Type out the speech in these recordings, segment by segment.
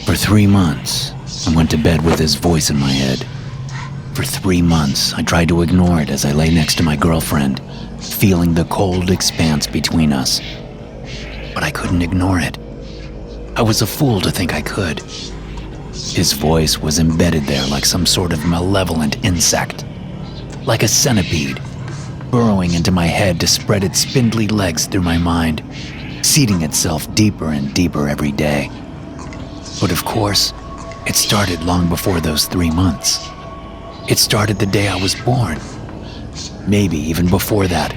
For 3 months, I went to bed with his voice in my head. For 3 months, I tried to ignore it as I lay next to my girlfriend, feeling the cold expanse between us. But I couldn't ignore it. I was a fool to think I could. His voice was embedded there like some sort of malevolent insect, like a centipede, burrowing into my head to spread its spindly legs through my mind, seeding itself deeper and deeper every day. But of course, it started long before those 3 months. It started the day I was born. Maybe even before that.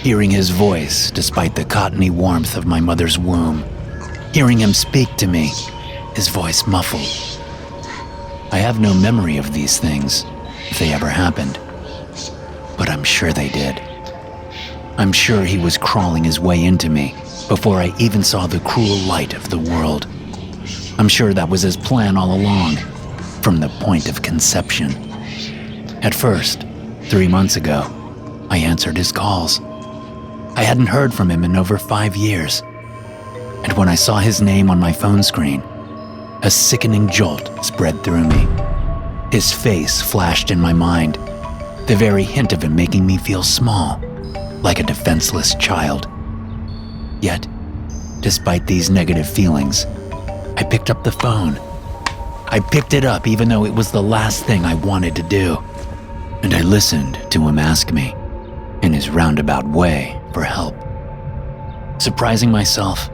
Hearing his voice, despite the cottony warmth of my mother's womb. Hearing him speak to me, his voice muffled. I have no memory of these things, if they ever happened. But I'm sure they did. I'm sure he was crawling his way into me before I even saw the cruel light of the world. I'm sure that was his plan all along, from the point of conception. At first, 3 months ago, I answered his calls. I hadn't heard from him in over 5 years. And when I saw his name on my phone screen, a sickening jolt spread through me. His face flashed in my mind, the very hint of him making me feel small, like a defenseless child. Yet, despite these negative feelings, I picked up the phone. I picked it up even though it was the last thing I wanted to do. And I listened to him ask me, in his roundabout way, for help. Surprising myself,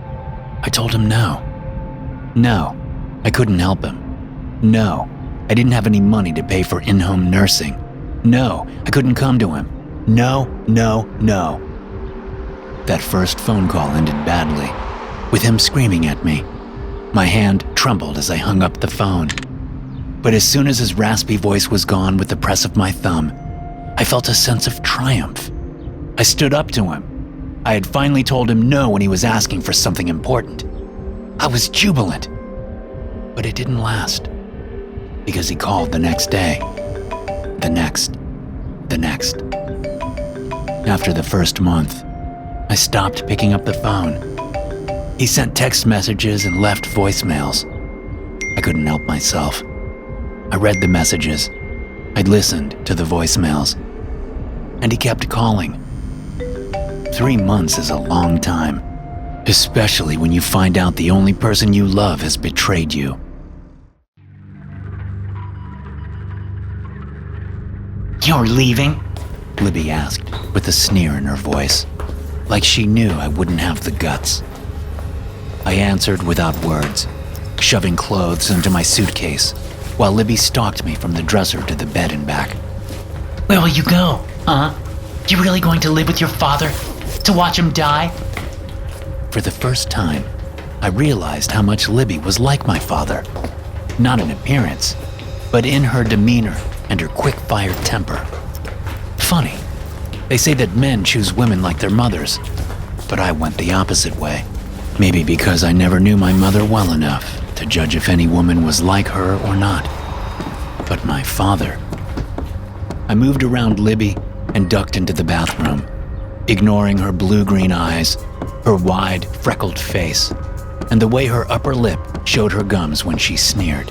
I told him no. No, I couldn't help him. No, I didn't have any money to pay for in-home nursing. No, I couldn't come to him. No, no, no. That first phone call ended badly, with him screaming at me. My hand trembled as I hung up the phone. But as soon as his raspy voice was gone with the press of my thumb, I felt a sense of triumph. I stood up to him. I had finally told him no when he was asking for something important. I was jubilant. But it didn't last, because he called the next day. The next. After the first month, I stopped picking up the phone. He sent text messages and left voicemails. I couldn't help myself. I read the messages. I listened to the voicemails. And he kept calling. 3 months is a long time, especially when you find out the only person you love has betrayed you. You're leaving? Libby asked, with a sneer in her voice, like she knew I wouldn't have the guts. I answered without words, shoving clothes into my suitcase, while Libby stalked me from the dresser to the bed and back. Where will you go, huh? You really going to live with your father? To watch him die? For the first time, I realized how much Libby was like my father. Not in appearance, but in her demeanor and her quick-fire temper. Funny, they say that men choose women like their mothers, but I went the opposite way. Maybe because I never knew my mother well enough to judge if any woman was like her or not. But my father. I moved around Libby and ducked into the bathroom, ignoring her blue-green eyes, her wide, freckled face, and the way her upper lip showed her gums when she sneered.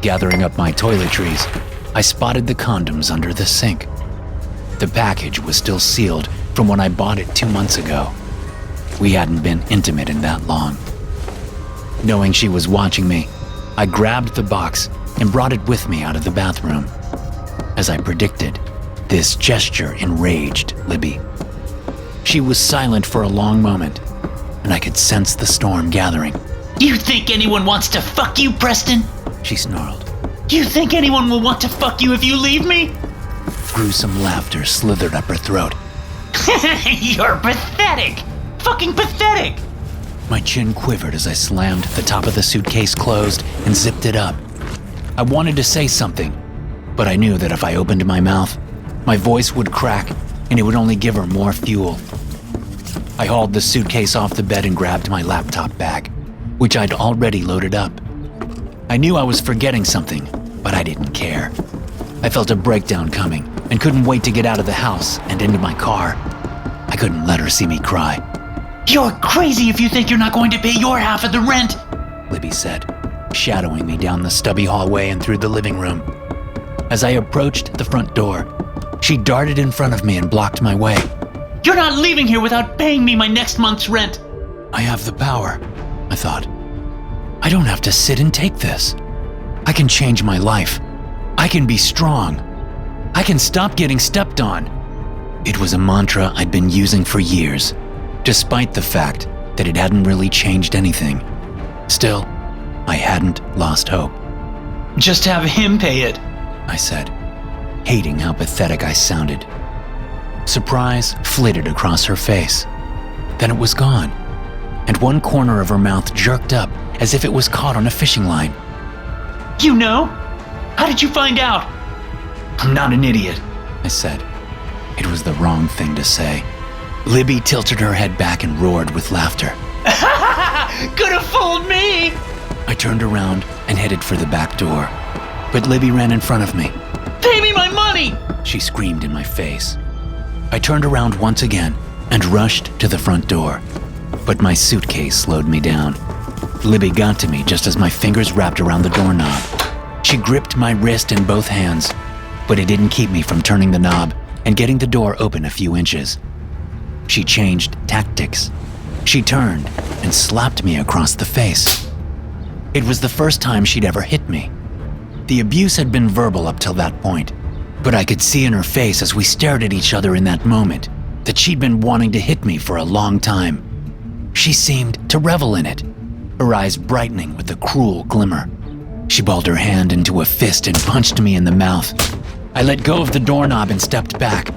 Gathering up my toiletries, I spotted the condoms under the sink. The package was still sealed from when I bought it 2 months ago. We hadn't been intimate in that long. Knowing she was watching me, I grabbed the box and brought it with me out of the bathroom. As I predicted, this gesture enraged Libby. She was silent for a long moment, and I could sense the storm gathering. You think anyone wants to fuck you, Preston? She snarled. You think anyone will want to fuck you if you leave me? Gruesome laughter slithered up her throat. You're pathetic! Fucking pathetic! My chin quivered as I slammed the top of the suitcase closed and zipped it up. I wanted to say something, but I knew that if I opened my mouth, my voice would crack and it would only give her more fuel. I hauled the suitcase off the bed and grabbed my laptop bag, which I'd already loaded up. I knew I was forgetting something, but I didn't care. I felt a breakdown coming and couldn't wait to get out of the house and into my car. I couldn't let her see me cry. You're crazy if you think you're not going to pay your half of the rent. Libby said, shadowing me down the stubby hallway and through the living room. As I approached the front door, she darted in front of me and blocked my way. You're not leaving here without paying me my next month's rent. I have the power, I thought. I don't have to sit and take this. I can change my life. I can be strong. I can stop getting stepped on. It was a mantra I'd been using for years, despite the fact that it hadn't really changed anything. Still, I hadn't lost hope. Just have him pay it, I said, hating how pathetic I sounded. Surprise flitted across her face. Then it was gone, and one corner of her mouth jerked up as if it was caught on a fishing line. You know? How did you find out? I'm not an idiot, I said. It was the wrong thing to say. Libby tilted her head back and roared with laughter. Could have fooled me! I turned around and headed for the back door, but Libby ran in front of me. Pay me my money! She screamed in my face. I turned around once again and rushed to the front door, but my suitcase slowed me down. Libby got to me just as my fingers wrapped around the doorknob. She gripped my wrist in both hands, but it didn't keep me from turning the knob and getting the door open a few inches. She changed tactics. She turned and slapped me across the face. It was the first time she'd ever hit me. The abuse had been verbal up till that point, but I could see in her face as we stared at each other in that moment that she'd been wanting to hit me for a long time. She seemed to revel in it, her eyes brightening with a cruel glimmer. She balled her hand into a fist and punched me in the mouth. I let go of the doorknob and stepped back,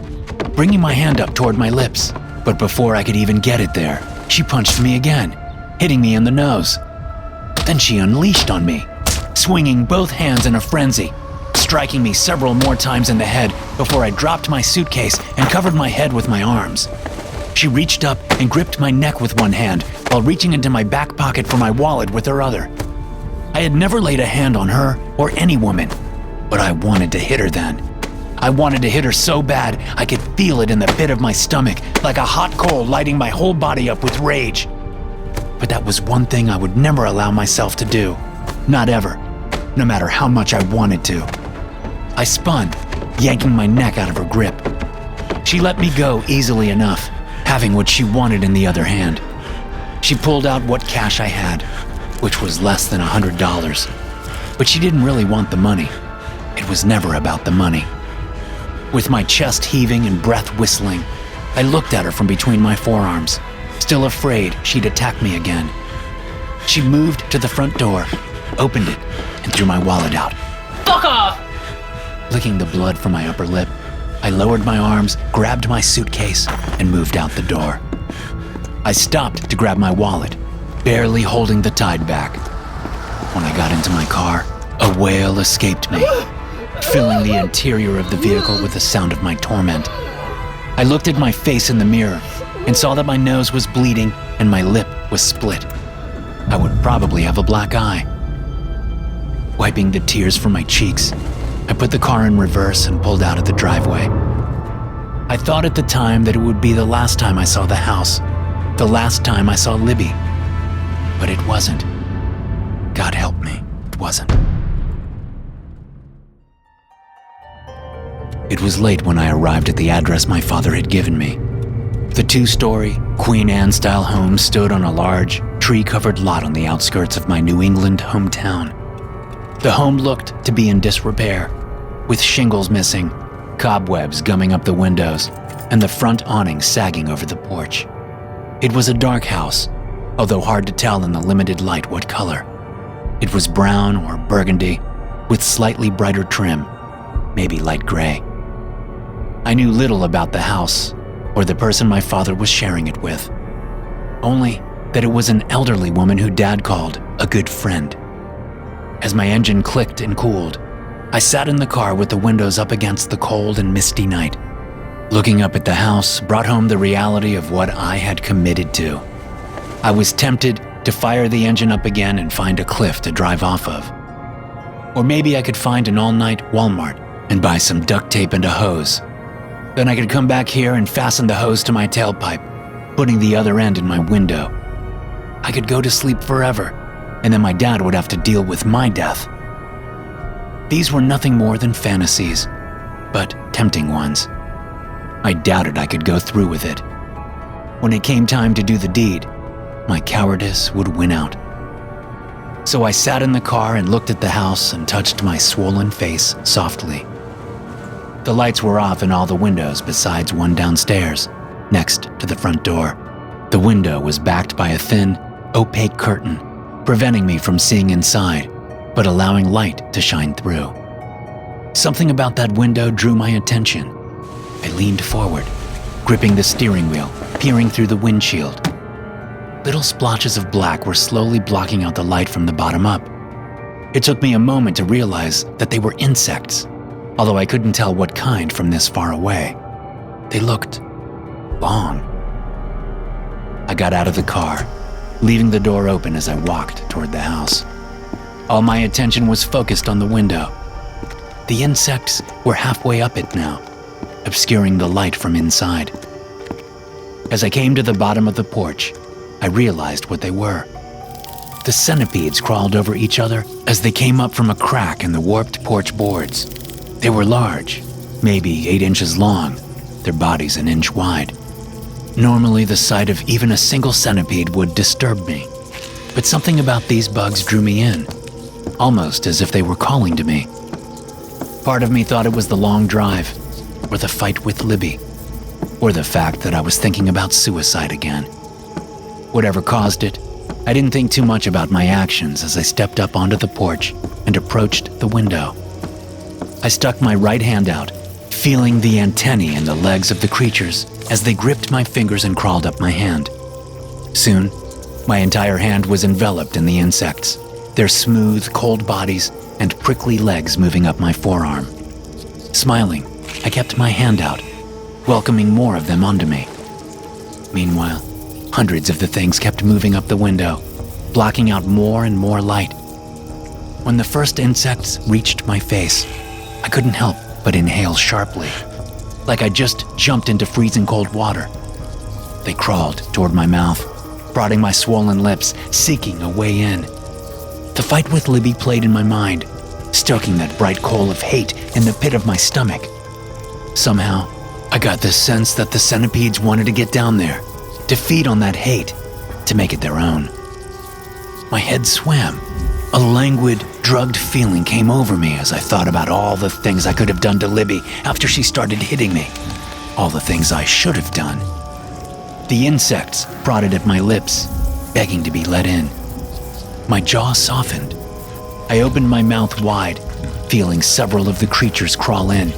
bringing my hand up toward my lips. But before I could even get it there, she punched me again, hitting me in the nose. Then she unleashed on me, swinging both hands in a frenzy, striking me several more times in the head before I dropped my suitcase and covered my head with my arms. She reached up and gripped my neck with one hand while reaching into my back pocket for my wallet with her other. I had never laid a hand on her or any woman, but I wanted to hit her then. I wanted to hit her so bad I could feel it in the pit of my stomach, like a hot coal lighting my whole body up with rage. But that was one thing I would never allow myself to do. Not ever, no matter how much I wanted to. I spun, yanking my neck out of her grip. She let me go easily enough, having what she wanted in the other hand. She pulled out what cash I had, which was less than $100. But she didn't really want the money. It was never about the money. With my chest heaving and breath whistling, I looked at her from between my forearms, still afraid she'd attack me again. She moved to the front door, opened it, and threw my wallet out. Fuck off! Licking the blood from my upper lip, I lowered my arms, grabbed my suitcase, and moved out the door. I stopped to grab my wallet, barely holding the tide back. When I got into my car, a wail escaped me, filling the interior of the vehicle with the sound of my torment. I looked at my face in the mirror and saw that my nose was bleeding and my lip was split. I would probably have a black eye. Wiping the tears from my cheeks, I put the car in reverse and pulled out of the driveway. I thought at the time that it would be the last time I saw the house, the last time I saw Libby. But it wasn't. God help me, it wasn't. It was late when I arrived at the address my father had given me. The 2-story, Queen Anne-style home stood on a large, tree-covered lot on the outskirts of my New England hometown. The home looked to be in disrepair, with shingles missing, cobwebs gumming up the windows, and the front awning sagging over the porch. It was a dark house, although hard to tell in the limited light what color. It was brown or burgundy, with slightly brighter trim, maybe light gray. I knew little about the house or the person my father was sharing it with, only that it was an elderly woman who Dad called a good friend. As my engine clicked and cooled, I sat in the car with the windows up against the cold and misty night. Looking up at the house brought home the reality of what I had committed to. I was tempted to fire the engine up again and find a cliff to drive off of. Or maybe I could find an all-night Walmart and buy some duct tape and a hose. Then I could come back here and fasten the hose to my tailpipe, putting the other end in my window. I could go to sleep forever, and then my dad would have to deal with my death. These were nothing more than fantasies, but tempting ones. I doubted I could go through with it. When it came time to do the deed, my cowardice would win out. So I sat in the car and looked at the house and touched my swollen face softly. The lights were off in all the windows besides one downstairs, next to the front door. The window was backed by a thin, opaque curtain, preventing me from seeing inside, but allowing light to shine through. Something about that window drew my attention. I leaned forward, gripping the steering wheel, peering through the windshield. Little splotches of black were slowly blocking out the light from the bottom up. It took me a moment to realize that they were insects, although I couldn't tell what kind from this far away. They looked long. I got out of the car, leaving the door open as I walked toward the house. All my attention was focused on the window. The insects were halfway up it now, obscuring the light from inside. As I came to the bottom of the porch, I realized what they were. The centipedes crawled over each other as they came up from a crack in the warped porch boards. They were large, maybe 8 inches long, their bodies an inch wide. Normally, the sight of even a single centipede would disturb me, but something about these bugs drew me in, almost as if they were calling to me. Part of me thought it was the long drive, or the fight with Libby, or the fact that I was thinking about suicide again. Whatever caused it, I didn't think too much about my actions as I stepped up onto the porch and approached the window. I stuck my right hand out, feeling the antennae in the legs of the creatures as they gripped my fingers and crawled up my hand. Soon, my entire hand was enveloped in the insects, their smooth, cold bodies and prickly legs moving up my forearm. Smiling, I kept my hand out, welcoming more of them onto me. Meanwhile, hundreds of the things kept moving up the window, blocking out more and more light. When the first insects reached my face, I couldn't help but inhale sharply, like I just jumped into freezing cold water. They crawled toward my mouth, prodding my swollen lips, seeking a way in. The fight with Libby played in my mind, stoking that bright coal of hate in the pit of my stomach. Somehow, I got this sense that the centipedes wanted to get down there, to feed on that hate, to make it their own. My head swam. A languid, drugged feeling came over me as I thought about all the things I could have done to Libby after she started hitting me. All the things I should have done. The insects prodded at my lips, begging to be let in. My jaw softened. I opened my mouth wide, feeling several of the creatures crawl in,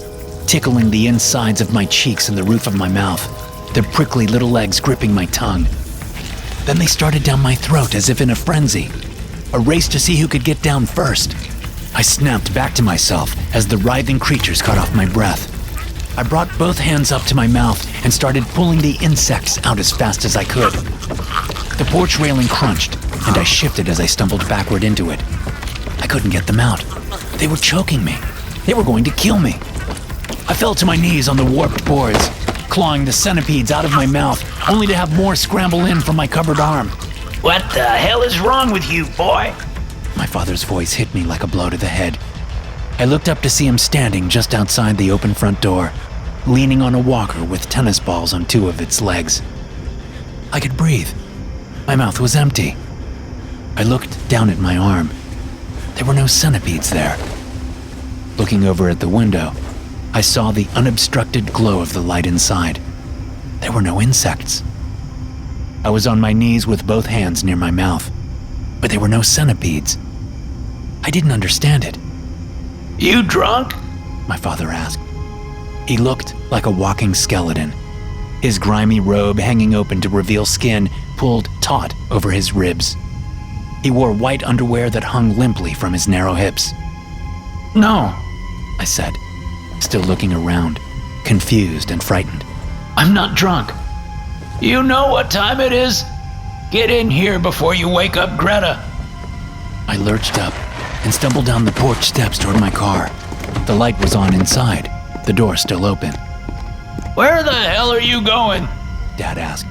tickling the insides of my cheeks and the roof of my mouth, their prickly little legs gripping my tongue. Then they started down my throat as if in a frenzy, a race to see who could get down first. I snapped back to myself as the writhing creatures cut off my breath. I brought both hands up to my mouth and started pulling the insects out as fast as I could. The porch railing crunched, and I shifted as I stumbled backward into it. I couldn't get them out. They were choking me. They were going to kill me. I fell to my knees on the warped boards, clawing the centipedes out of my mouth, only to have more scramble in from my covered arm. What the hell is wrong with you, boy? My father's voice hit me like a blow to the head. I looked up to see him standing just outside the open front door, leaning on a walker with tennis balls on 2 of its legs. I could breathe. My mouth was empty. I looked down at my arm. There were no centipedes there. Looking over at the window, I saw the unobstructed glow of the light inside. There were no insects. I was on my knees with both hands near my mouth, but there were no centipedes. I didn't understand it. You drunk? My father asked. He looked like a walking skeleton, his grimy robe hanging open to reveal skin pulled taut over his ribs. He wore white underwear that hung limply from his narrow hips. No, I said, still looking around, confused and frightened. I'm not drunk. You know what time it is? Get in here before you wake up Greta. I lurched up and stumbled down the porch steps toward my car. The light was on inside, the door still open. Where the hell are you going? Dad asked.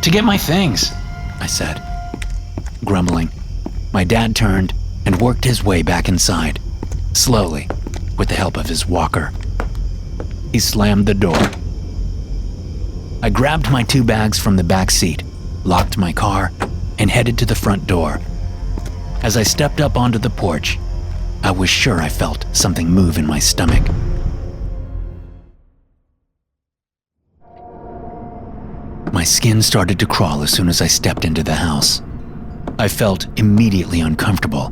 To get my things, I said. Grumbling, My dad turned and worked his way back inside, slowly, with the help of his walker. He slammed the door. I grabbed my 2 bags from the back seat, locked my car, and headed to the front door. As I stepped up onto the porch, I was sure I felt something move in my stomach. My skin started to crawl as soon as I stepped into the house. I felt immediately uncomfortable,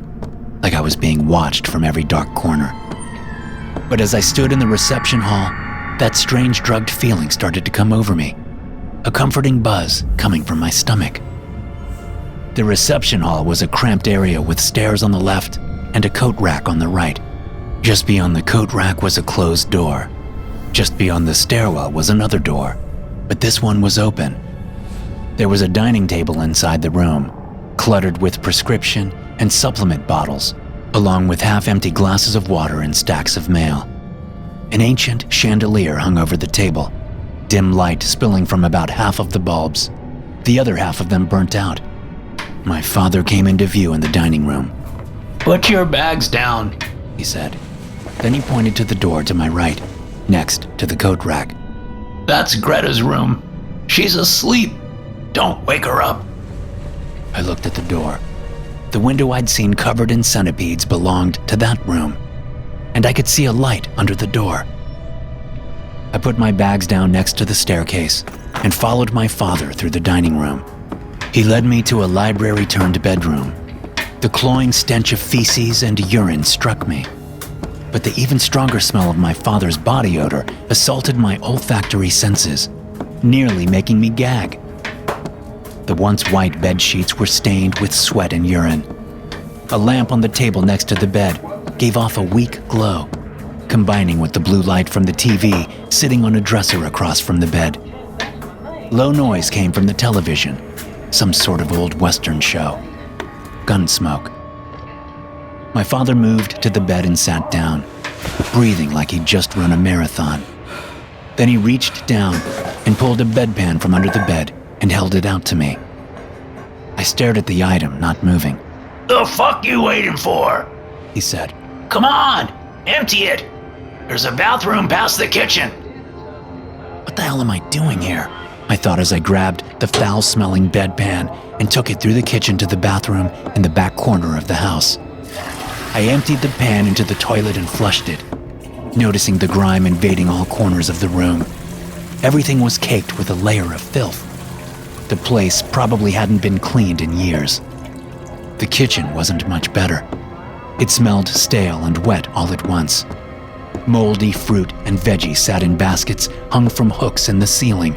like I was being watched from every dark corner. But as I stood in the reception hall, that strange drugged feeling started to come over me, a comforting buzz coming from my stomach. The reception hall was a cramped area with stairs on the left and a coat rack on the right. Just beyond the coat rack was a closed door. Just beyond the stairwell was another door, but this one was open. There was a dining table inside the room, cluttered with prescription and supplement bottles, along with half-empty glasses of water and stacks of mail. An ancient chandelier hung over the table, dim light spilling from about half of the bulbs. The other half of them burnt out. My father came into view in the dining room. Put your bags down, he said. Then he pointed to the door to my right, next to the coat rack. That's Greta's room. She's asleep. Don't wake her up. I looked at the door. The window I'd seen covered in centipedes belonged to that room, and I could see a light under the door. I put my bags down next to the staircase and followed my father through the dining room. He led me to a library-turned bedroom. The cloying stench of feces and urine struck me, but the even stronger smell of my father's body odor assaulted my olfactory senses, nearly making me gag. The once white bed sheets were stained with sweat and urine. A lamp on the table next to the bed gave off a weak glow, combining with the blue light from the TV sitting on a dresser across from the bed. Low noise came from the television, some sort of old Western show. Gunsmoke. My father moved to the bed and sat down, breathing like he'd just run a marathon. Then he reached down and pulled a bedpan from under the bed and held it out to me. I stared at the item, not moving. The fuck you waiting for? He said. Come on, empty it. There's a bathroom past the kitchen. What the hell am I doing here? I thought as I grabbed the foul-smelling bedpan and took it through the kitchen to the bathroom in the back corner of the house. I emptied the pan into the toilet and flushed it, noticing the grime invading all corners of the room. Everything was caked with a layer of filth. The place probably hadn't been cleaned in years. The kitchen wasn't much better. It smelled stale and wet all at once. Moldy fruit and veggies sat in baskets hung from hooks in the ceiling.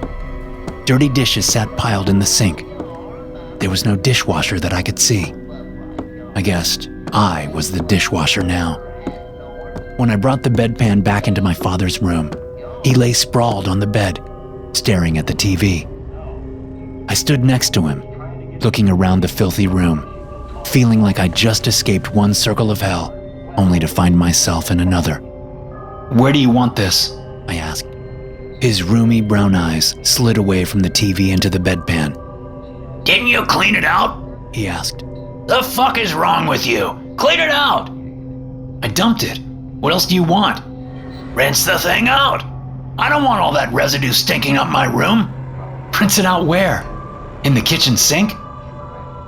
Dirty dishes sat piled in the sink. There was no dishwasher that I could see. I guessed I was the dishwasher now. When I brought the bedpan back into my father's room, he lay sprawled on the bed, staring at the TV. I stood next to him, looking around the filthy room, feeling like I'd just escaped one circle of hell, only to find myself in another. Where do you want this? I asked. His roomy brown eyes slid away from the TV into the bedpan. Didn't you clean it out? He asked. The fuck is wrong with you? Clean it out! I dumped it. What else do you want? Rinse the thing out. I don't want all that residue stinking up my room. Rinse it out where? In the kitchen sink?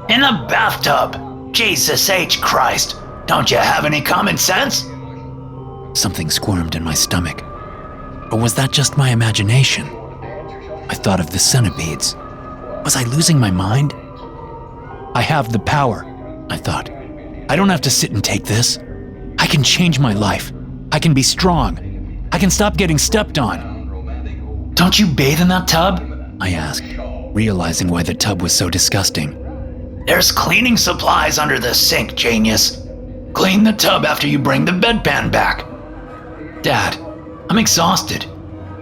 In the bathtub. Jesus H. Christ. Don't you have any common sense? Something squirmed in my stomach. Or was that just my imagination? I thought of the centipedes. Was I losing my mind? I have the power, I thought. I don't have to sit and take this. I can change my life. I can be strong. I can stop getting stepped on. Don't you bathe in that tub? I asked, realizing why the tub was so disgusting. There's cleaning supplies under the sink, genius. Clean the tub after you bring the bedpan back. Dad, I'm exhausted.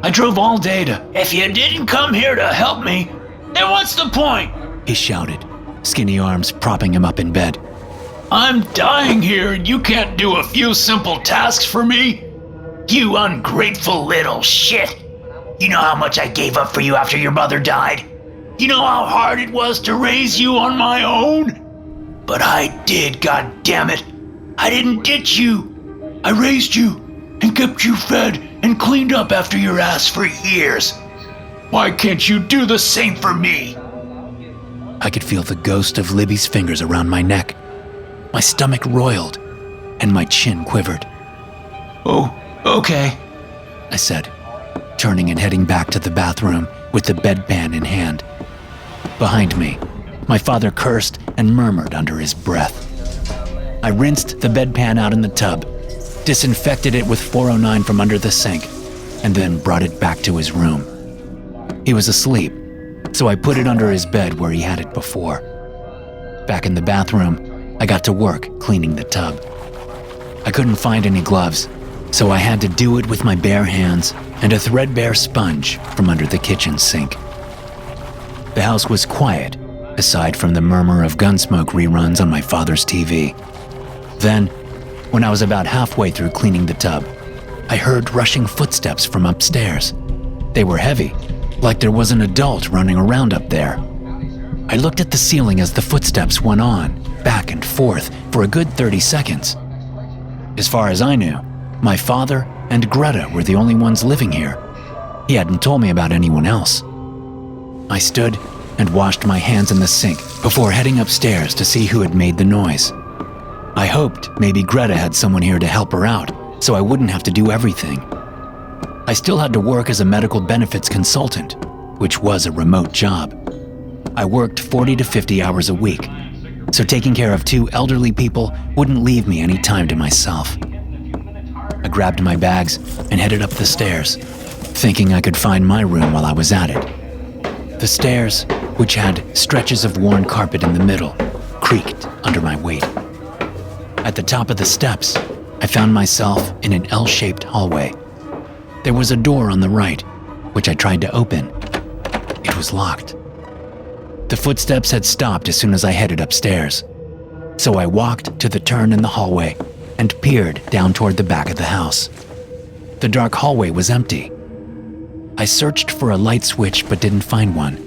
I drove all day to... If you didn't come here to help me, then what's the point? He shouted, skinny arms propping him up in bed. I'm dying here and you can't do a few simple tasks for me? You ungrateful little shit. You know how much I gave up for you after your mother died? You know how hard it was to raise you on my own? But I did, goddammit. I didn't ditch you. I raised you and kept you fed and cleaned up after your ass for years. Why can't you do the same for me? I could feel the ghost of Libby's fingers around my neck. My stomach roiled, and my chin quivered. Oh, okay, I said, turning and heading back to the bathroom with the bedpan in hand. Behind me, my father cursed and murmured under his breath. I rinsed the bedpan out in the tub, disinfected it with 409 from under the sink, and then brought it back to his room. He was asleep, so I put it under his bed where he had it before. Back in the bathroom, I got to work cleaning the tub. I couldn't find any gloves, so I had to do it with my bare hands and a threadbare sponge from under the kitchen sink. The house was quiet, aside from the murmur of Gunsmoke reruns on my father's TV. Then, when I was about halfway through cleaning the tub, I heard rushing footsteps from upstairs. They were heavy, like there was an adult running around up there. I looked at the ceiling as the footsteps went on, back and forth, for a good 30 seconds. As far as I knew, my father and Greta were the only ones living here. He hadn't told me about anyone else. I stood and washed my hands in the sink before heading upstairs to see who had made the noise. I hoped maybe Greta had someone here to help her out, so I wouldn't have to do everything. I still had to work as a medical benefits consultant, which was a remote job. I worked 40 to 50 hours a week, so taking care of 2 elderly people wouldn't leave me any time to myself. I grabbed my bags and headed up the stairs, thinking I could find my room while I was at it. The stairs, which had stretches of worn carpet in the middle, creaked under my weight. At the top of the steps, I found myself in an L-shaped hallway. There was a door on the right, which I tried to open. It was locked. The footsteps had stopped as soon as I headed upstairs, so I walked to the turn in the hallway and peered down toward the back of the house. The dark hallway was empty. I searched for a light switch but didn't find one.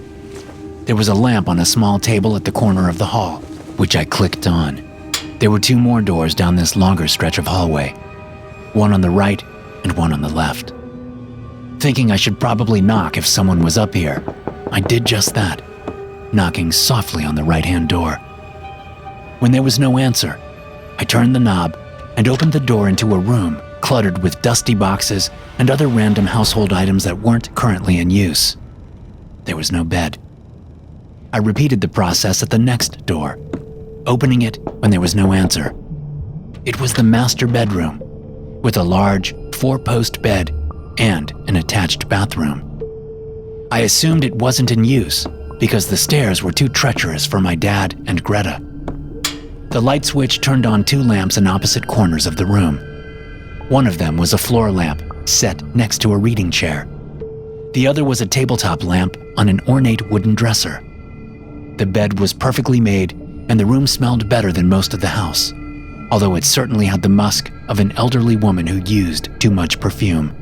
There was a lamp on a small table at the corner of the hall, which I clicked on. There were 2 more doors down this longer stretch of hallway, one on the right and one on the left. Thinking I should probably knock if someone was up here, I did just that, knocking softly on the right-hand door. When there was no answer, I turned the knob and opened the door into a room cluttered with dusty boxes and other random household items that weren't currently in use. There was no bed. I repeated the process at the next door, opening it when there was no answer. It was the master bedroom, with a large 4-post bed and an attached bathroom. I assumed it wasn't in use because the stairs were too treacherous for my dad and Greta. The light switch turned on 2 lamps in opposite corners of the room. One of them was a floor lamp set next to a reading chair. The other was a tabletop lamp on an ornate wooden dresser. The bed was perfectly made, and the room smelled better than most of the house, although it certainly had the musk of an elderly woman who used too much perfume.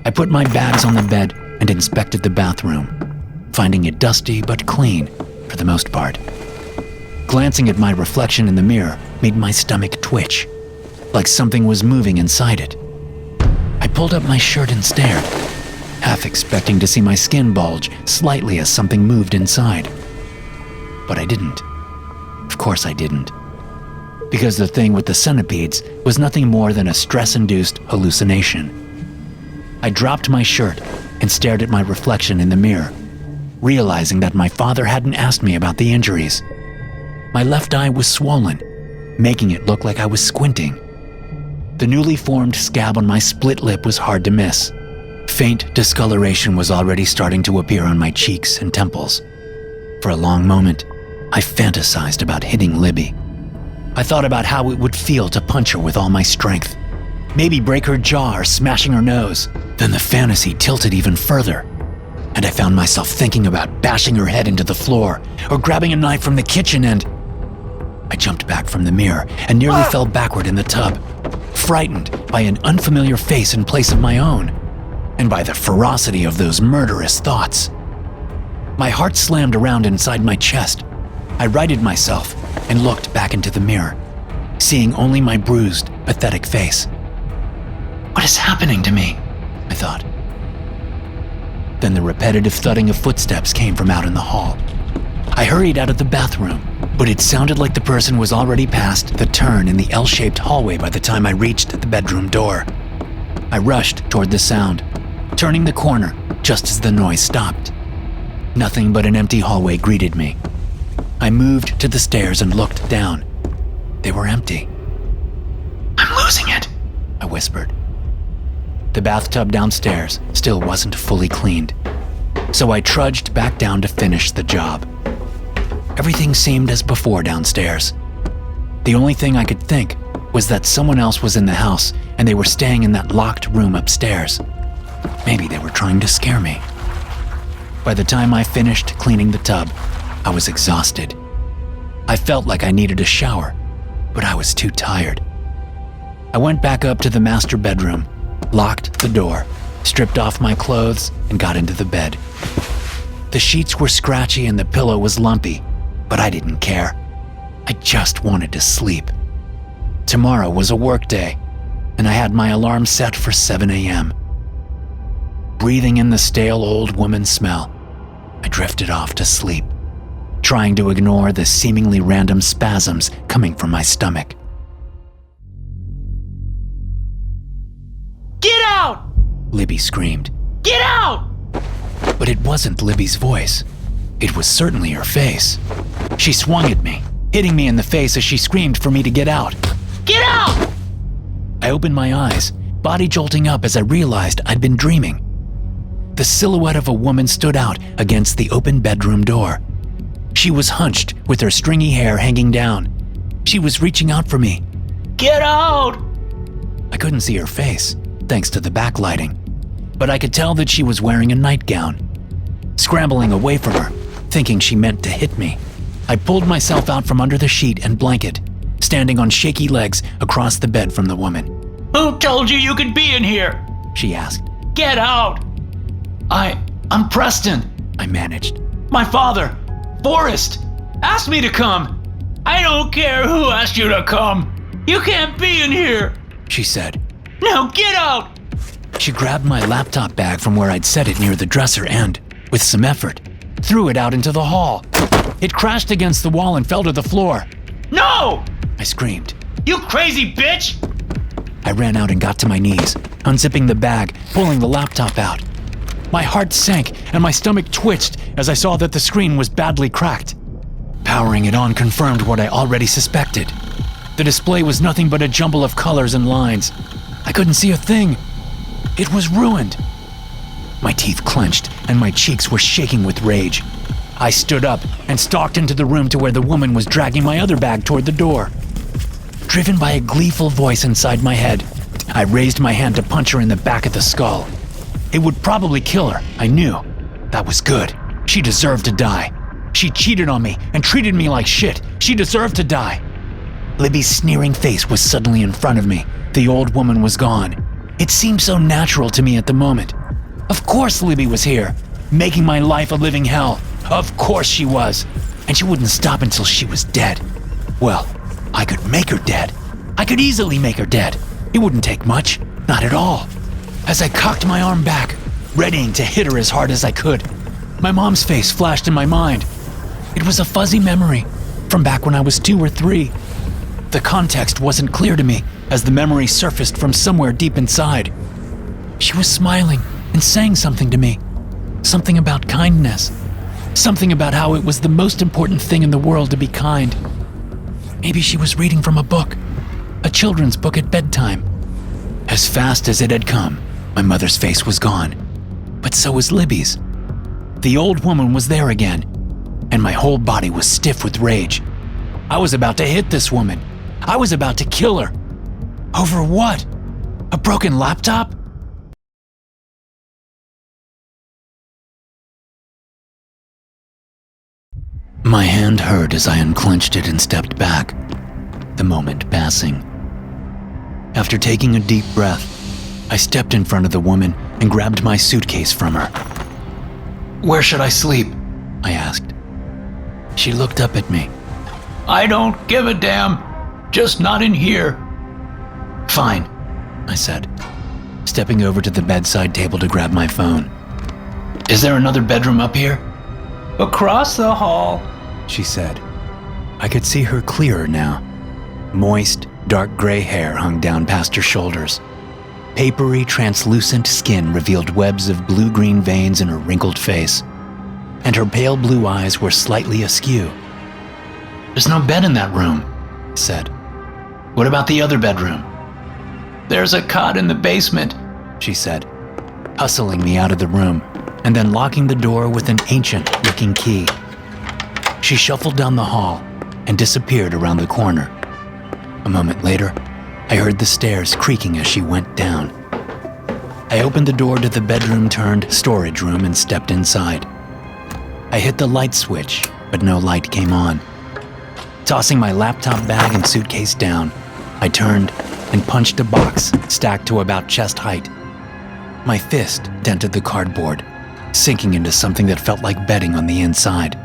I put my bags on the bed and inspected the bathroom, finding it dusty but clean for the most part. Glancing at my reflection in the mirror made my stomach twitch, like something was moving inside it. I pulled up my shirt and stared, half expecting to see my skin bulge slightly as something moved inside. But I didn't. Of course I didn't. Because the thing with the centipedes was nothing more than a stress-induced hallucination. I dropped my shirt and stared at my reflection in the mirror, realizing that my father hadn't asked me about the injuries. My left eye was swollen, making it look like I was squinting. The newly formed scab on my split lip was hard to miss. Faint discoloration was already starting to appear on my cheeks and temples. For a long moment, I fantasized about hitting Libby. I thought about how it would feel to punch her with all my strength, maybe break her jaw or smashing her nose. Then the fantasy tilted even further, and I found myself thinking about bashing her head into the floor or grabbing a knife from the kitchen and... I jumped back from the mirror and nearly fell backward in the tub, frightened by an unfamiliar face in place of my own, and by the ferocity of those murderous thoughts. My heart slammed around inside my chest. I righted myself and looked back into the mirror, seeing only my bruised, pathetic face. What is happening to me? I thought. Then the repetitive thudding of footsteps came from out in the hall. I hurried out of the bathroom, but it sounded like the person was already past the turn in the L-shaped hallway by the time I reached the bedroom door. I rushed toward the sound, turning the corner just as the noise stopped. Nothing but an empty hallway greeted me. I moved to the stairs and looked down. They were empty. I'm losing it, I whispered. The bathtub downstairs still wasn't fully cleaned, so I trudged back down to finish the job. Everything seemed as before downstairs. The only thing I could think was that someone else was in the house and they were staying in that locked room upstairs. Maybe they were trying to scare me. By the time I finished cleaning the tub, I was exhausted. I felt like I needed a shower, but I was too tired. I went back up to the master bedroom, locked the door, stripped off my clothes, and got into the bed. The sheets were scratchy and the pillow was lumpy, but I didn't care. I just wanted to sleep. Tomorrow was a work day, and I had my alarm set for 7 a.m. Breathing in the stale old woman smell, I drifted off to sleep, trying to ignore the seemingly random spasms coming from my stomach. Get out! Libby screamed. Get out! But it wasn't Libby's voice. It was certainly her face. She swung at me, hitting me in the face as she screamed for me to get out. Get out! I opened my eyes, body jolting up as I realized I'd been dreaming. The silhouette of a woman stood out against the open bedroom door. She was hunched with her stringy hair hanging down. She was reaching out for me. Get out! I couldn't see her face, thanks to the backlighting, but I could tell that she was wearing a nightgown. Scrambling away from her, thinking she meant to hit me, I pulled myself out from under the sheet and blanket, standing on shaky legs across the bed from the woman. Who told you could be in here? She asked. Get out! I'm Preston, I managed. My father, Forrest, asked me to come. I don't care who asked you to come. You can't be in here, she said. Now get out! She grabbed my laptop bag from where I'd set it near the dresser and, with some effort, threw it out into the hall. It crashed against the wall and fell to the floor. No! I screamed. You crazy bitch! I ran out and got to my knees, unzipping the bag, pulling the laptop out. My heart sank and my stomach twitched as I saw that the screen was badly cracked. Powering it on confirmed what I already suspected. The display was nothing but a jumble of colors and lines. I couldn't see a thing. It was ruined. My teeth clenched and my cheeks were shaking with rage. I stood up and stalked into the room to where the woman was dragging my other bag toward the door. Driven by a gleeful voice inside my head, I raised my hand to punch her in the back of the skull. It would probably kill her, I knew. That was good. She deserved to die. She cheated on me and treated me like shit. She deserved to die. Libby's sneering face was suddenly in front of me. The old woman was gone. It seemed so natural to me at the moment. Of course Libby was here, making my life a living hell. Of course she was. And she wouldn't stop until she was dead. Well, I could make her dead. I could easily make her dead. It wouldn't take much, not at all. As I cocked my arm back, readying to hit her as hard as I could, my mom's face flashed in my mind. It was a fuzzy memory from back when I was 2 or 3. The context wasn't clear to me as the memory surfaced from somewhere deep inside. She was smiling and saying something to me. Something about kindness. Something about how it was the most important thing in the world to be kind. Maybe she was reading from a book, a children's book at bedtime. As fast as it had come, my mother's face was gone, but so was Libby's. The old woman was there again, and my whole body was stiff with rage. I was about to hit this woman. I was about to kill her. Over what? A broken laptop? My hand hurt as I unclenched it and stepped back, the moment passing. After taking a deep breath, I stepped in front of the woman and grabbed my suitcase from her. "Where should I sleep?" I asked. She looked up at me. I don't give a damn. Just not in here. Fine, I said, stepping over to the bedside table to grab my phone. Is there another bedroom up here? Across the hall, she said. I could see her clearer now. Moist, dark gray hair hung down past her shoulders. Papery, translucent skin revealed webs of blue-green veins in her wrinkled face, and her pale blue eyes were slightly askew. There's no bed in that room, I said. What about the other bedroom? There's a cot in the basement, she said, hustling me out of the room and then locking the door with an ancient-looking key. She shuffled down the hall and disappeared around the corner. A moment later, I heard the stairs creaking as she went down. I opened the door to the bedroom-turned-storage room and stepped inside. I hit the light switch, but no light came on. Tossing my laptop bag and suitcase down, I turned and punched a box stacked to about chest height. My fist dented the cardboard, sinking into something that felt like bedding on the inside.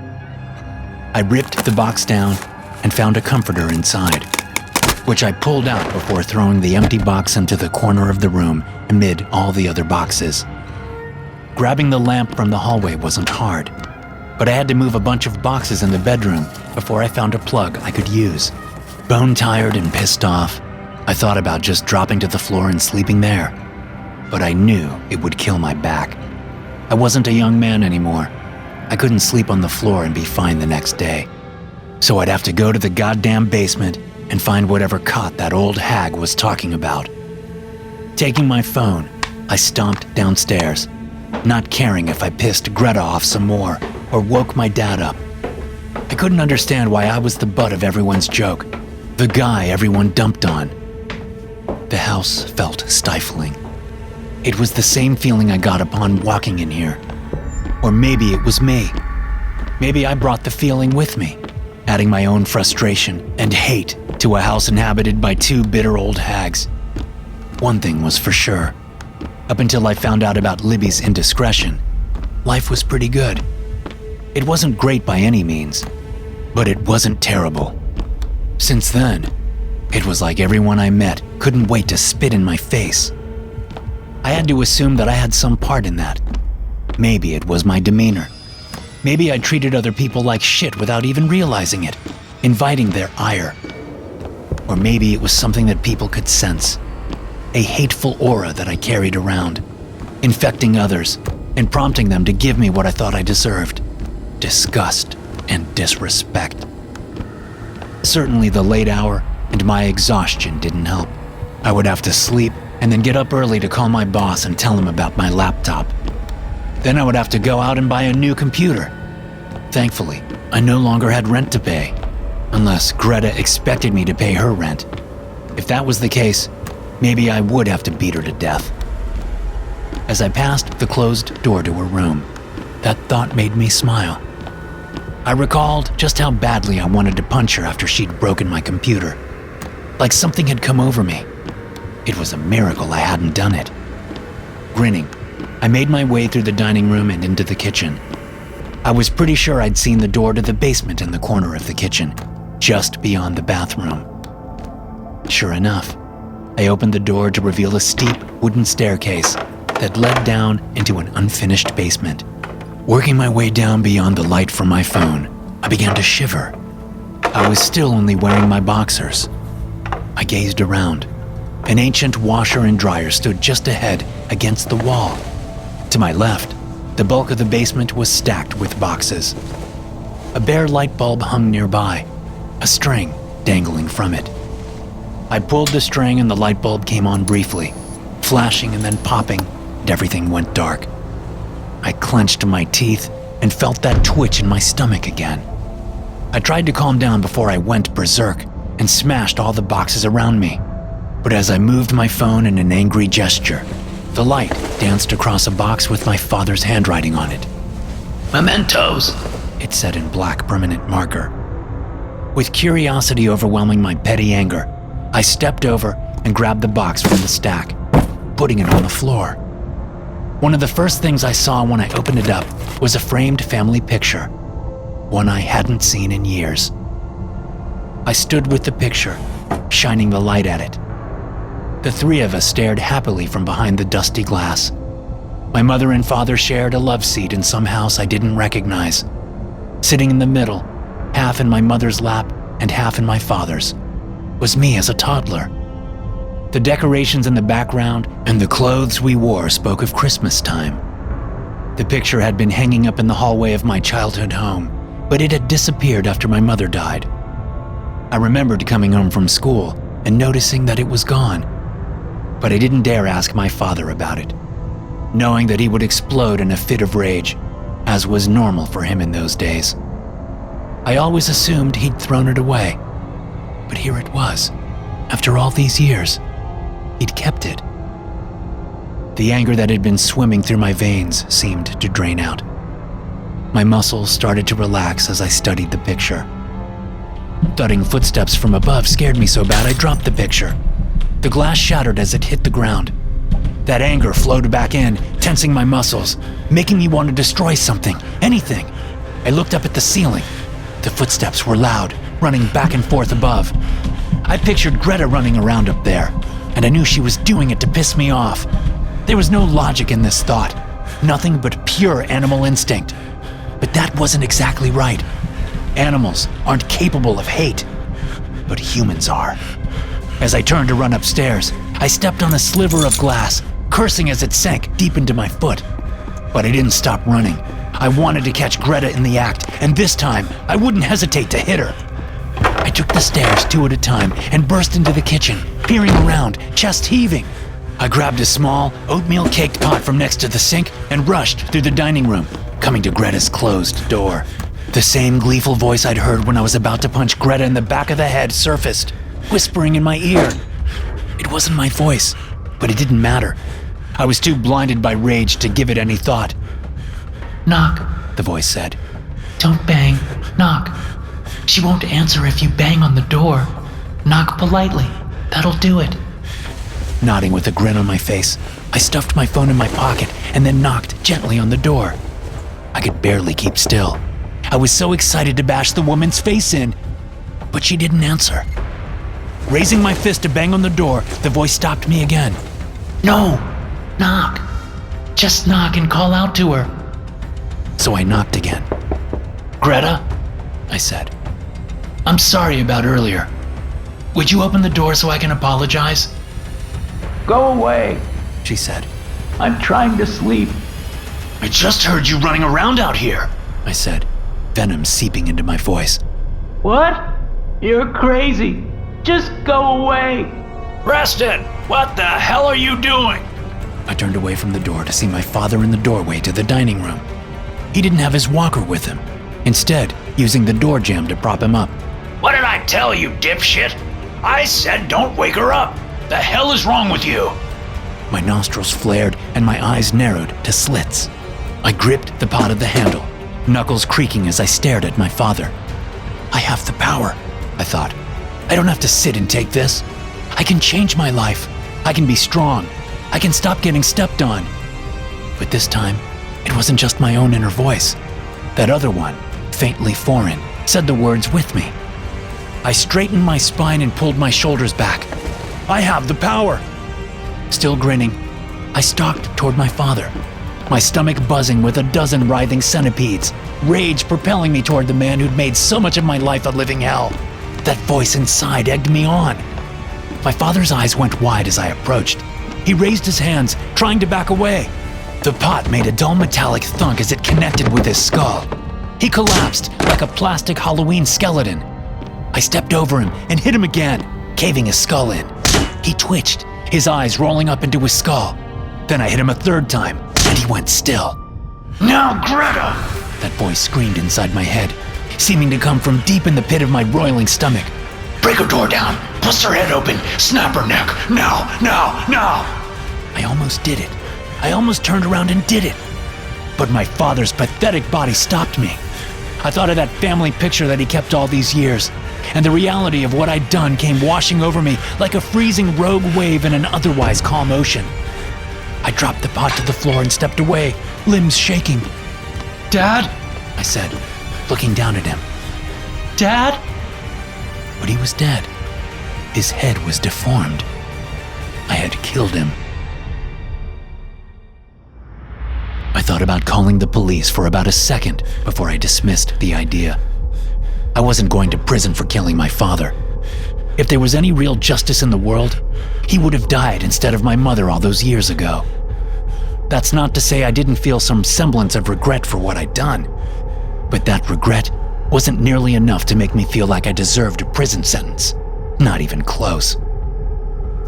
I ripped the box down and found a comforter inside, which I pulled out before throwing the empty box into the corner of the room amid all the other boxes. Grabbing the lamp from the hallway wasn't hard, but I had to move a bunch of boxes in the bedroom before I found a plug I could use. Bone-tired and pissed off, I thought about just dropping to the floor and sleeping there, but I knew it would kill my back. I wasn't a young man anymore. I couldn't sleep on the floor and be fine the next day, so I'd have to go to the goddamn basement and find whatever cot that old hag was talking about. Taking my phone, I stomped downstairs, not caring if I pissed Greta off some more or woke my dad up. I couldn't understand why I was the butt of everyone's joke, the guy everyone dumped on. The house felt stifling. It was the same feeling I got upon walking in here. Or maybe it was me. Maybe I brought the feeling with me, adding my own frustration and hate to a house inhabited by two bitter old hags. One thing was for sure. Up until I found out about Libby's indiscretion, life was pretty good. It wasn't great by any means, but it wasn't terrible. Since then, it was like everyone I met couldn't wait to spit in my face. I had to assume that I had some part in that. Maybe it was my demeanor. Maybe I treated other people like shit without even realizing it, inviting their ire. Or maybe it was something that people could sense. A hateful aura that I carried around, infecting others and prompting them to give me what I thought I deserved: disgust and disrespect. Certainly the late hour and my exhaustion didn't help. I would have to sleep and then get up early to call my boss and tell him about my laptop. Then I would have to go out and buy a new computer. Thankfully, I no longer had rent to pay, unless Greta expected me to pay her rent. If that was the case, maybe I would have to beat her to death. As I passed the closed door to her room, that thought made me smile. I recalled just how badly I wanted to punch her after she'd broken my computer. Like something had come over me. It was a miracle I hadn't done it. Grinning, I made my way through the dining room and into the kitchen. I was pretty sure I'd seen the door to the basement in the corner of the kitchen, just beyond the bathroom. Sure enough, I opened the door to reveal a steep wooden staircase that led down into an unfinished basement. Working my way down beyond the light from my phone, I began to shiver. I was still only wearing my boxers. I gazed around. An ancient washer and dryer stood just ahead against the wall. To my left, the bulk of the basement was stacked with boxes. A bare light bulb hung nearby, a string dangling from it. I pulled the string and the light bulb came on briefly, flashing and then popping, and everything went dark. I clenched my teeth and felt that twitch in my stomach again. I tried to calm down before I went berserk and smashed all the boxes around me. But as I moved my phone in an angry gesture, the light danced across a box with my father's handwriting on it. Mementos, it said in black permanent marker. With curiosity overwhelming my petty anger, I stepped over and grabbed the box from the stack, putting it on the floor. One of the first things I saw when I opened it up was a framed family picture, one I hadn't seen in years. I stood with the picture, shining the light at it. The three of us stared happily from behind the dusty glass. My mother and father shared a love seat in some house I didn't recognize. Sitting in the middle, half in my mother's lap and half in my father's, was me as a toddler. The decorations in the background and the clothes we wore spoke of Christmas time. The picture had been hanging up in the hallway of my childhood home, but it had disappeared after my mother died. I remembered coming home from school and noticing that it was gone, but I didn't dare ask my father about it, knowing that he would explode in a fit of rage, as was normal for him in those days. I always assumed he'd thrown it away, but here it was. After all these years, he'd kept it. The anger that had been swimming through my veins seemed to drain out. My muscles started to relax as I studied the picture. Thudding footsteps from above scared me so bad I dropped the picture. The glass shattered as it hit the ground. That anger flowed back in, tensing my muscles, making me want to destroy something, anything. I looked up at the ceiling. The footsteps were loud, running back and forth above. I pictured Greta running around up there, and I knew she was doing it to piss me off. There was no logic in this thought, nothing but pure animal instinct. But that wasn't exactly right. Animals aren't capable of hate, but humans are. As I turned to run upstairs, I stepped on a sliver of glass, cursing as it sank deep into my foot. But I didn't stop running. I wanted to catch Greta in the act, and this time, I wouldn't hesitate to hit her. I took the stairs 2 at a time and burst into the kitchen, peering around, chest heaving. I grabbed a small, oatmeal-caked pot from next to the sink and rushed through the dining room, coming to Greta's closed door. The same gleeful voice I'd heard when I was about to punch Greta in the back of the head surfaced, whispering in my ear. It wasn't my voice, but it didn't matter. I was too blinded by rage to give it any thought. "Knock," the voice said. "Don't bang. Knock. She won't answer if you bang on the door. Knock politely. That'll do it." Nodding with a grin on my face, I stuffed my phone in my pocket and then knocked gently on the door. I could barely keep still. I was so excited to bash the woman's face in, but she didn't answer. Raising my fist to bang on the door, the voice stopped me again. "No. Knock. Just knock and call out to her." So I knocked again. "Greta," I said. "I'm sorry about earlier. Would you open the door so I can apologize?" Go away. She said. I'm trying to sleep. "I just heard you running around out here." I said, venom seeping into my voice. What? You're crazy. Just go away. "Preston, what the hell are you doing?" I turned away from the door to see my father in the doorway to the dining room. He didn't have his walker with him, instead using the door jamb to prop him up. "What did I tell you, dipshit? I said don't wake her up. The hell is wrong with you?" My nostrils flared and my eyes narrowed to slits. I gripped the pot of the handle, knuckles creaking as I stared at my father. I have the power, I thought. I don't have to sit and take this. I can change my life. I can be strong. I can stop getting stepped on. But this time, it wasn't just my own inner voice. That other one, faintly foreign, said the words with me. I straightened my spine and pulled my shoulders back. I have the power. Still grinning, I stalked toward my father, my stomach buzzing with a dozen writhing centipedes, rage propelling me toward the man who'd made so much of my life a living hell. That voice inside egged me on. My father's eyes went wide as I approached. He raised his hands, trying to back away. The pot made a dull metallic thunk as it connected with his skull. He collapsed like a plastic Halloween skeleton. I stepped over him and hit him again, caving his skull in. He twitched, his eyes rolling up into his skull. Then I hit him a third time, and he went still. "Now, Greta!" That voice screamed inside my head, seeming to come from deep in the pit of my roiling stomach. "Break her door down, bust her head open, snap her neck, now, now, now!" I almost did it. I almost turned around and did it. But my father's pathetic body stopped me. I thought of that family picture that he kept all these years, and the reality of what I'd done came washing over me like a freezing rogue wave in an otherwise calm ocean. I dropped the pot to the floor and stepped away, limbs shaking. "Dad?" I said, looking down at him. "Dad?" but he was dead. His head was deformed. I had killed him. I thought about calling the police for about a second before I dismissed the idea. I wasn't going to prison for killing my father. If there was any real justice in the world, he would have died instead of my mother all those years ago. That's not to say I didn't feel some semblance of regret for what I'd done, but that regret wasn't nearly enough to make me feel like I deserved a prison sentence. Not even close.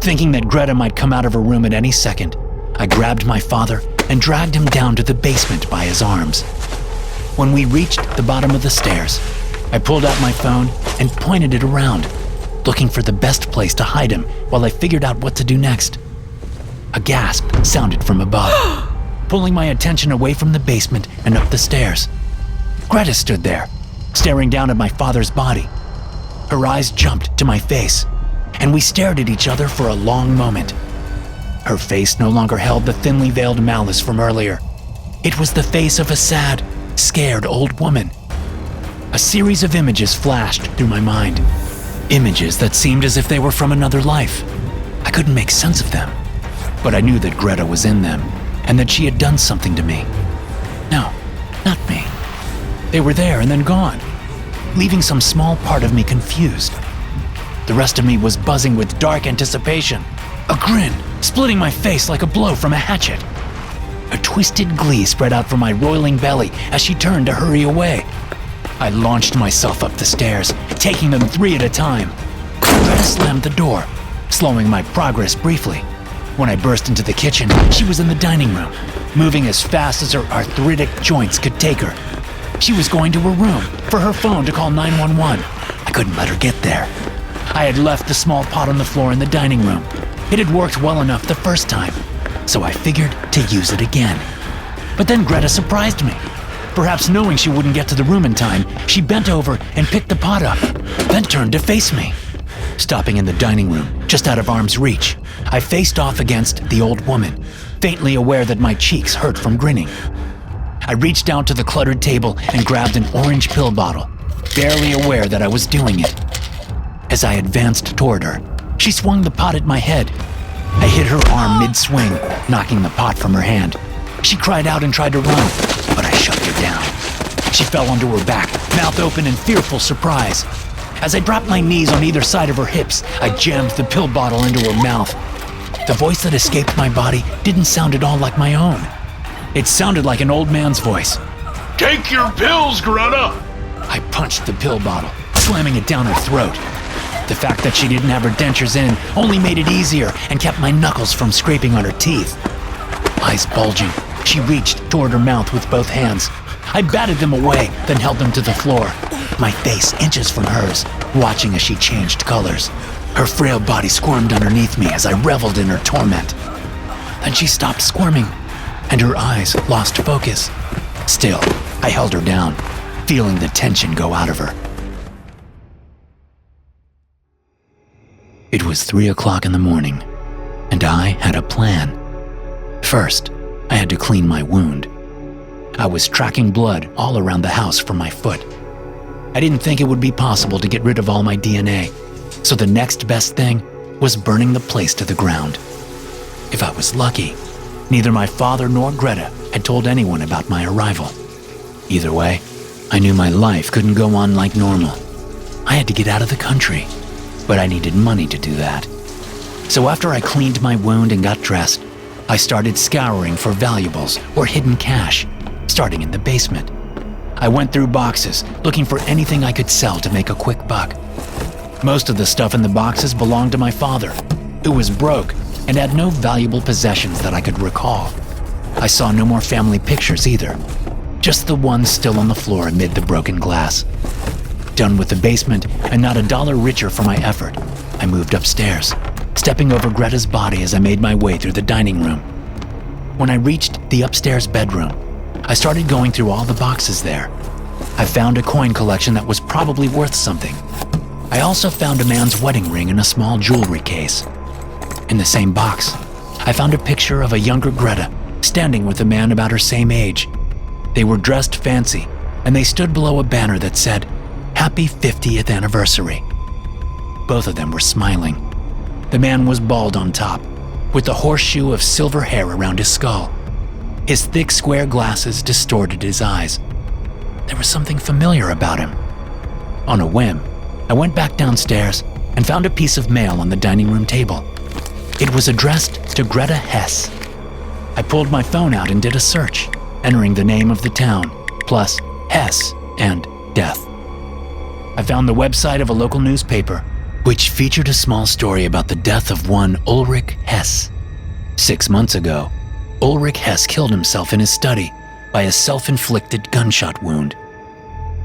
Thinking that Greta might come out of her room at any second, I grabbed my father and dragged him down to the basement by his arms. When we reached the bottom of the stairs, I pulled out my phone and pointed it around, looking for the best place to hide him while I figured out what to do next. A gasp sounded from above, pulling my attention away from the basement and up the stairs. Greta stood there, staring down at my father's body. Her eyes jumped to my face, and we stared at each other for a long moment. Her face no longer held the thinly veiled malice from earlier. It was the face of a sad, scared old woman. A series of images flashed through my mind. Images that seemed as if they were from another life. I couldn't make sense of them, but I knew that Greta was in them and that she had done something to me. No, not me. They were there and then gone, leaving some small part of me confused. The rest of me was buzzing with dark anticipation, a grin splitting my face like a blow from a hatchet. A twisted glee spread out from my roiling belly as she turned to hurry away. I launched myself up the stairs, taking them 3 at a time. Greta slammed the door, slowing my progress briefly. When I burst into the kitchen, she was in the dining room, moving as fast as her arthritic joints could take her. She was going to her room for her phone to call 911. I couldn't let her get there. I had left the small pot on the floor in the dining room. It had worked well enough the first time, so I figured to use it again. But then Greta surprised me. Perhaps knowing she wouldn't get to the room in time, she bent over and picked the pot up, then turned to face me. Stopping in the dining room, just out of arm's reach, I faced off against the old woman, faintly aware that my cheeks hurt from grinning. I reached out to the cluttered table and grabbed an orange pill bottle, barely aware that I was doing it. As I advanced toward her, she swung the pot at my head. I hit her arm mid-swing, knocking the pot from her hand. She cried out and tried to run, but I shut her down. She fell onto her back, mouth open in fearful surprise. As I dropped my knees on either side of her hips, I jammed the pill bottle into her mouth. The voice that escaped my body didn't sound at all like my own. It sounded like an old man's voice. Take your pills, Greta! I punched the pill bottle, slamming it down her throat. The fact that she didn't have her dentures in only made it easier and kept my knuckles from scraping on her teeth. Eyes bulging, she reached toward her mouth with both hands. I batted them away, then held them to the floor, my face inches from hers, watching as she changed colors. Her frail body squirmed underneath me as I reveled in her torment. Then she stopped squirming, and her eyes lost focus. Still, I held her down, feeling the tension go out of her. It was 3 o'clock in the morning, and I had a plan. First, I had to clean my wound. I was tracking blood all around the house from my foot. I didn't think it would be possible to get rid of all my DNA, so the next best thing was burning the place to the ground. If I was lucky, neither my father nor Greta had told anyone about my arrival. Either way, I knew my life couldn't go on like normal. I had to get out of the country, but I needed money to do that. So after I cleaned my wound and got dressed, I started scouring for valuables or hidden cash, starting in the basement. I went through boxes, looking for anything I could sell to make a quick buck. Most of the stuff in the boxes belonged to my father, who was broke and had no valuable possessions that I could recall. I saw no more family pictures either, just the ones still on the floor amid the broken glass. Done with the basement and not $1 richer for my effort, I moved upstairs, stepping over Greta's body as I made my way through the dining room. When I reached the upstairs bedroom, I started going through all the boxes there. I found a coin collection that was probably worth something. I also found a man's wedding ring in a small jewelry case. In the same box, I found a picture of a younger Greta standing with a man about her same age. They were dressed fancy, and they stood below a banner that said, "Happy 50th anniversary." Both of them were smiling. The man was bald on top, with a horseshoe of silver hair around his skull. His thick square glasses distorted his eyes. There was something familiar about him. On a whim, I went back downstairs and found a piece of mail on the dining room table. It was addressed to Greta Hess. I pulled my phone out and did a search, entering the name of the town, plus Hess and death. I found the website of a local newspaper, which featured a small story about the death of one Ulrich Hess. 6 months ago, Ulrich Hess killed himself in his study by a self-inflicted gunshot wound.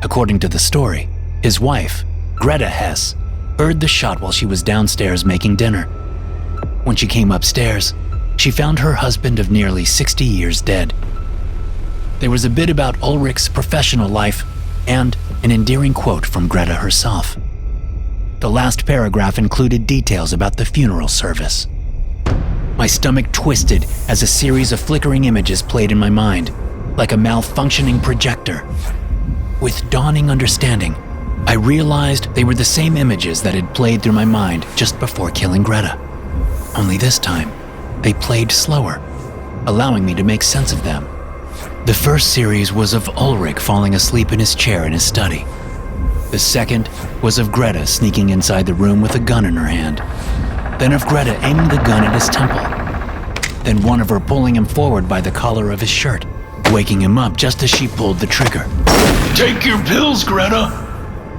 According to the story, his wife, Greta Hess, heard the shot while she was downstairs making dinner. When she came upstairs, she found her husband of nearly 60 years dead. There was a bit about Ulrich's professional life and an endearing quote from Greta herself. The last paragraph included details about the funeral service. My stomach twisted as a series of flickering images played in my mind, like a malfunctioning projector. With dawning understanding, I realized they were the same images that had played through my mind just before killing Greta. Only this time, they played slower, allowing me to make sense of them. The first series was of Ulrich falling asleep in his chair in his study. The second was of Greta sneaking inside the room with a gun in her hand. Then of Greta aiming the gun at his temple. Then one of her pulling him forward by the collar of his shirt, waking him up just as she pulled the trigger. Take your pills, Greta!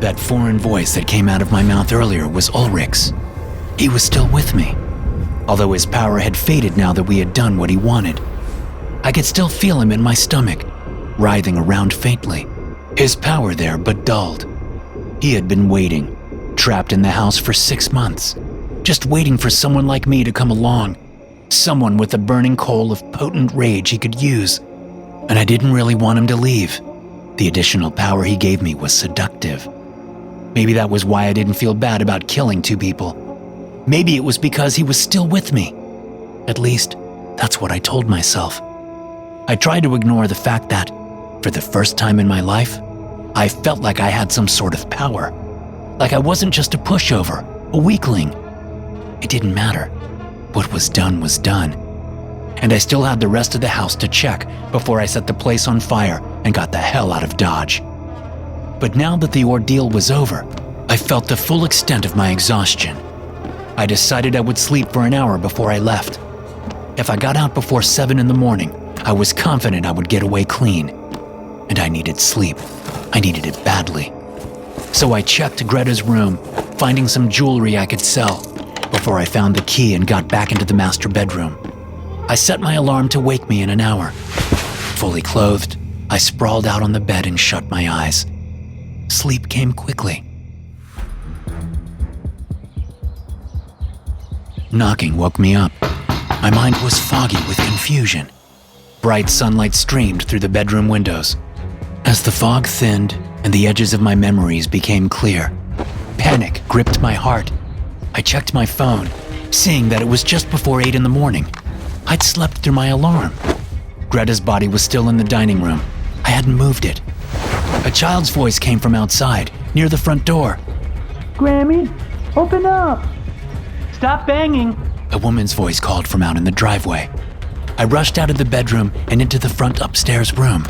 That foreign voice that came out of my mouth earlier was Ulrich's. He was still with me, although his power had faded now that we had done what he wanted. I could still feel him in my stomach, writhing around faintly, his power there but dulled. He had been waiting, trapped in the house for 6 months, just waiting for someone like me to come along, someone with a burning coal of potent rage he could use. And I didn't really want him to leave. The additional power he gave me was seductive. Maybe that was why I didn't feel bad about killing 2 people. Maybe it was because he was still with me. At least, that's what I told myself. I tried to ignore the fact that, for the first time in my life, I felt like I had some sort of power. Like I wasn't just a pushover, a weakling. It didn't matter. What was done was done. And I still had the rest of the house to check before I set the place on fire and got the hell out of Dodge. But now that the ordeal was over, I felt the full extent of my exhaustion. I decided I would sleep for an hour before I left. If I got out before 7 in the morning, I was confident I would get away clean. And I needed sleep. I needed it badly. So I checked Greta's room, finding some jewelry I could sell, before I found the key and got back into the master bedroom. I set my alarm to wake me in an hour. Fully clothed, I sprawled out on the bed and shut my eyes. Sleep came quickly. Knocking woke me up. My mind was foggy with confusion. Bright sunlight streamed through the bedroom windows. As the fog thinned and the edges of my memories became clear, panic gripped my heart. I checked my phone, seeing that it was just before 8 in the morning. I'd slept through my alarm. Greta's body was still in the dining room. I hadn't moved it. A child's voice came from outside, near the front door. Grammy, open up! Stop banging! A woman's voice called from out in the driveway. I rushed out of the bedroom and into the front upstairs room,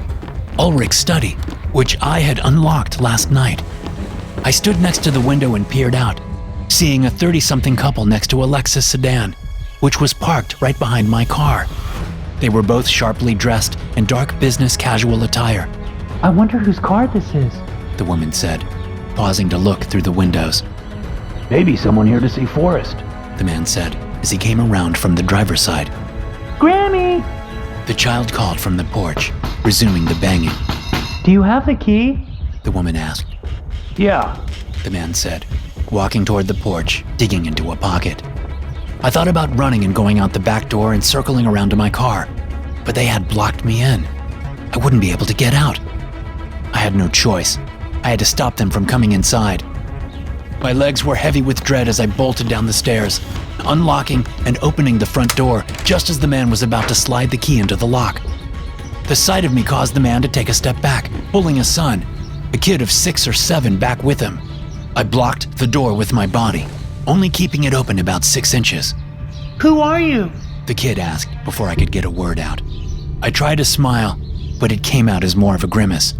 Ulrich's study, which I had unlocked last night. I stood next to the window and peered out, seeing a 30-something couple next to a Lexus sedan, which was parked right behind my car. They were both sharply dressed in dark business casual attire. I wonder whose car this is, the woman said, pausing to look through the windows. Maybe someone here to see Forrest, the man said as he came around from the driver's side. Grammy! The child called from the porch, resuming the banging. Do you have the key? The woman asked. Yeah, the man said, walking toward the porch, digging into a pocket. I thought about running and going out the back door and circling around to my car, but they had blocked me in. I wouldn't be able to get out. I had no choice. I had to stop them from coming inside. My legs were heavy with dread as I bolted down the stairs, unlocking and opening the front door just as the man was about to slide the key into the lock. The sight of me caused the man to take a step back, pulling his son, a kid of 6 or 7, back with him. I blocked the door with my body, only keeping it open about 6 inches. Who are you? The kid asked before I could get a word out. I tried to smile, but it came out as more of a grimace.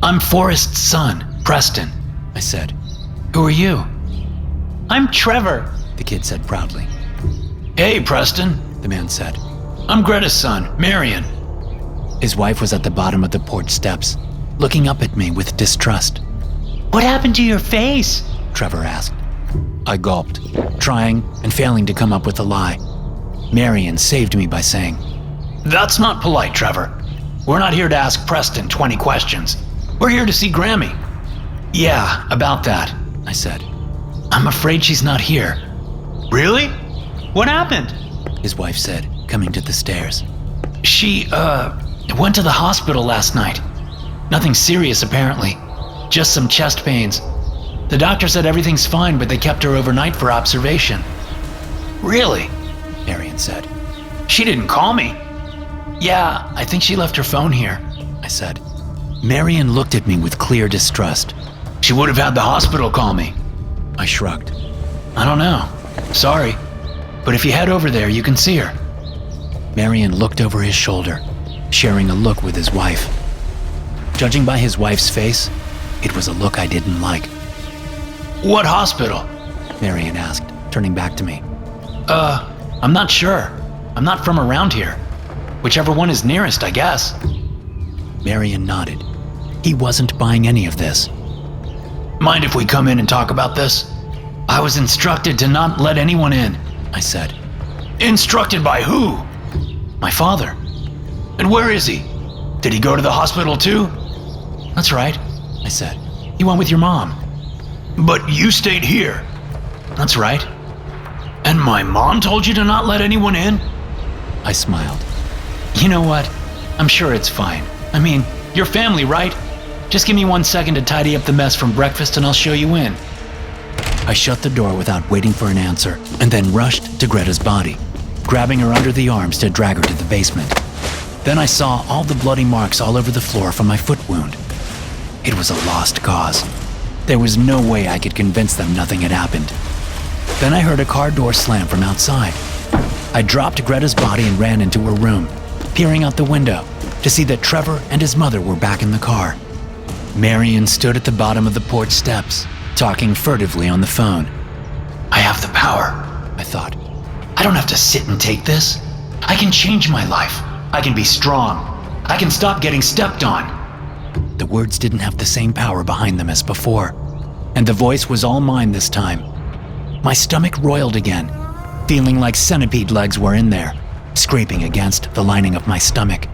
I'm Forrest's son, Preston, I said. Who are you? I'm Trevor. The kid said proudly. Hey, Preston, The man said. I'm Greta's son, Marion. His wife was at the bottom of the porch steps, looking up at me with distrust. What happened to your face? Trevor asked. I gulped, trying and failing to come up with a lie. Marion saved me by saying, That's not polite, Trevor. We're not here to ask Preston 20 questions. We're here to see Grammy. Yeah, about that, I said. I'm afraid she's not here. Really? What happened? His wife said, coming to the stairs. She, went to the hospital last night. Nothing serious, apparently. Just some chest pains. The doctor said everything's fine, but they kept her overnight for observation. Really? Marion said. She didn't call me. Yeah, I think she left her phone here, I said. Marion looked at me with clear distrust. She would have had the hospital call me. I shrugged. I don't know. Sorry. But if you head over there, you can see her. Marion looked over his shoulder, sharing a look with his wife. Judging by his wife's face, it was a look I didn't like. What hospital? Marion asked, turning back to me. I'm not sure. I'm not from around here. Whichever one is nearest, I guess. Marion nodded. He wasn't buying any of this. Mind if we come in and talk about this? I was instructed to not let anyone in, I said. Instructed by who? My father. And where is he? Did he go to the hospital too? That's right, I said. He went with your mom. But you stayed here. That's right. And my mom told you to not let anyone in? I smiled. You know what? I'm sure it's fine. I mean, your family, right? Just give me 1 second to tidy up the mess from breakfast and I'll show you in. I shut the door without waiting for an answer and then rushed to Greta's body, grabbing her under the arms to drag her to the basement. Then I saw all the bloody marks all over the floor from my foot wound. It was a lost cause. There was no way I could convince them nothing had happened. Then I heard a car door slam from outside. I dropped Greta's body and ran into her room, peering out the window to see that Trevor and his mother were back in the car. Marion stood at the bottom of the porch steps, talking furtively on the phone. I have the power, I thought. I don't have to sit and take this. I can change my life. I can be strong. I can stop getting stepped on. The words didn't have the same power behind them as before, and the voice was all mine this time. My stomach roiled again, feeling like centipede legs were in there, scraping against the lining of my stomach.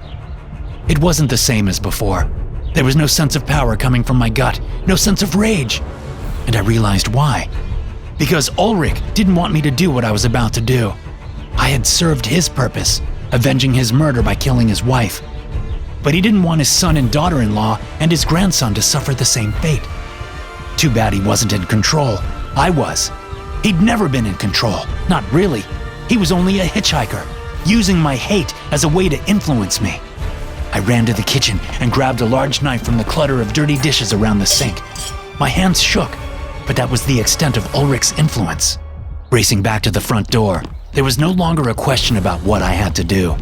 It wasn't the same as before. There was no sense of power coming from my gut, no sense of rage. And I realized why. Because Ulrich didn't want me to do what I was about to do. I had served his purpose, avenging his murder by killing his wife. But he didn't want his son and daughter-in-law and his grandson to suffer the same fate. Too bad he wasn't in control. I was. He'd never been in control. Not really. He was only a hitchhiker, using my hate as a way to influence me. I ran to the kitchen and grabbed a large knife from the clutter of dirty dishes around the sink. My hands shook, but that was the extent of Ulrich's influence. Racing back to the front door, there was no longer a question about what I had to do.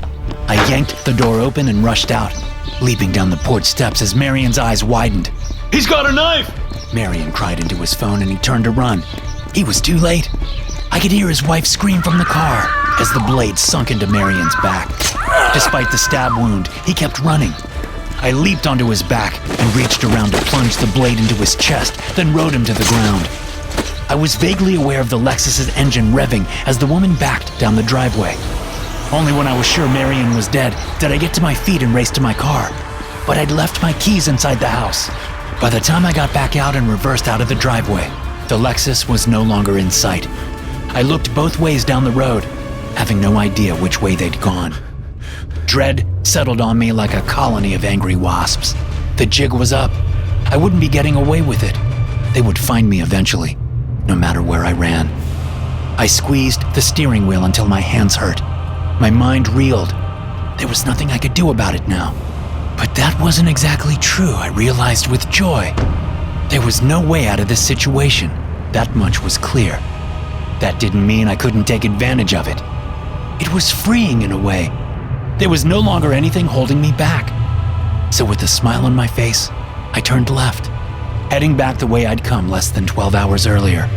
I yanked the door open and rushed out, leaping down the porch steps as Marion's eyes widened. He's got a knife! Marion cried into his phone and he turned to run. He was too late. I could hear his wife scream from the car as the blade sunk into Marion's back. Despite the stab wound, he kept running. I leaped onto his back and reached around to plunge the blade into his chest, then rode him to the ground. I was vaguely aware of the Lexus's engine revving as the woman backed down the driveway. Only when I was sure Marion was dead did I get to my feet and race to my car. But I'd left my keys inside the house. By the time I got back out and reversed out of the driveway, the Lexus was no longer in sight. I looked both ways down the road, having no idea which way they'd gone. Dread settled on me like a colony of angry wasps. The jig was up. I wouldn't be getting away with it. They would find me eventually, no matter where I ran. I squeezed the steering wheel until my hands hurt. My mind reeled. There was nothing I could do about it now. But that wasn't exactly true, I realized with joy. There was no way out of this situation. That much was clear. That didn't mean I couldn't take advantage of it. It was freeing in a way. There was no longer anything holding me back. So with a smile on my face, I turned left, heading back the way I'd come less than 12 hours earlier.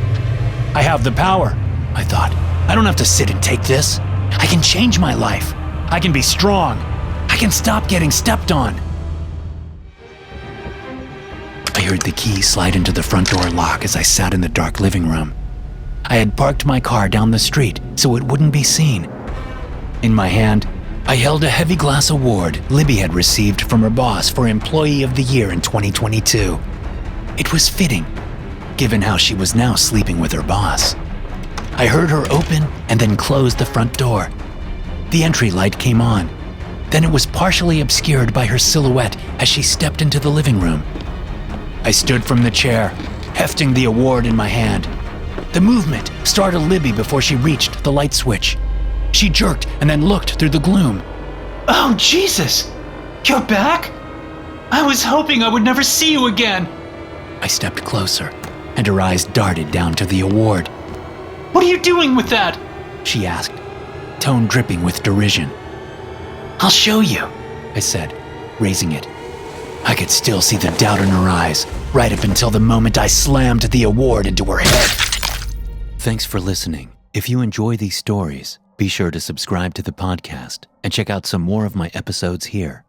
I have the power, I thought. I don't have to sit and take this. I can change my life. I can be strong. I can stop getting stepped on. I heard the key slide into the front door lock as I sat in the dark living room. I had parked my car down the street so it wouldn't be seen. In my hand, I held a heavy glass award Libby had received from her boss for Employee of the Year in 2022. It was fitting, given how she was now sleeping with her boss. I heard her open and then close the front door. The entry light came on. Then it was partially obscured by her silhouette as she stepped into the living room. I stood from the chair, hefting the award in my hand. The movement startled Libby before she reached the light switch. She jerked and then looked through the gloom. Oh, Jesus! You're back? I was hoping I would never see you again. I stepped closer, and her eyes darted down to the award. What are you doing with that? She asked, tone dripping with derision. I'll show you, I said, raising it. I could still see the doubt in her eyes, right up until the moment I slammed the award into her head. Thanks for listening. If you enjoy these stories, be sure to subscribe to the podcast and check out some more of my episodes here.